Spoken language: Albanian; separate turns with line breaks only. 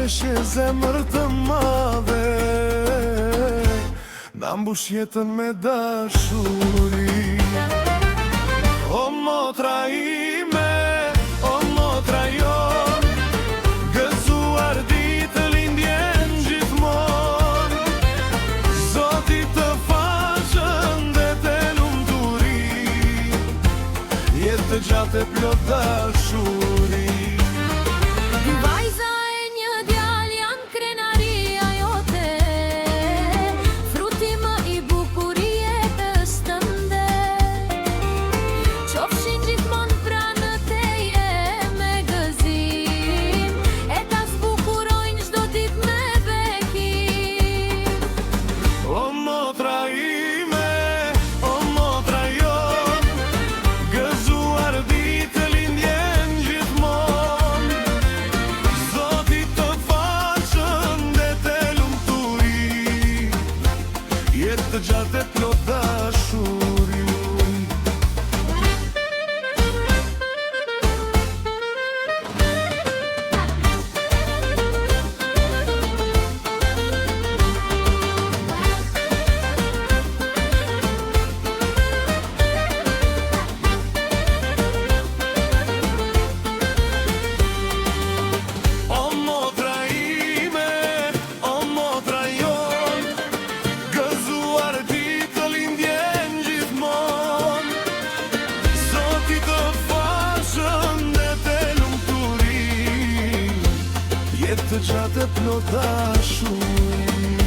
sheshe zemër të madhe, na mbush jetën me dashuri. O motra ime, o motra jon, gëzuar ditë lindjen gjithmon, Zoti të faqën dhe të lumturi, jetë të gjatë e plot dashuri.
Vajza e një djalë janë krenaria jote, fruti më i bukur i jetës tënde, qofshin gjithmonë pranë teje me gëzim, e ta zbukurojnë çdo ditë me bekim.
O motra ime, o motra jon, gëzuar ditë lindjen gjithmon, Zoti të faqën dhe të lumturi, jetë të gjatë e plot dashuri. O motra ime, o motra jon, gëzuar ditë lindjen gjithmon, Zoti të faqën dhe të lumturi, jetë të gjatë e plot dashuri.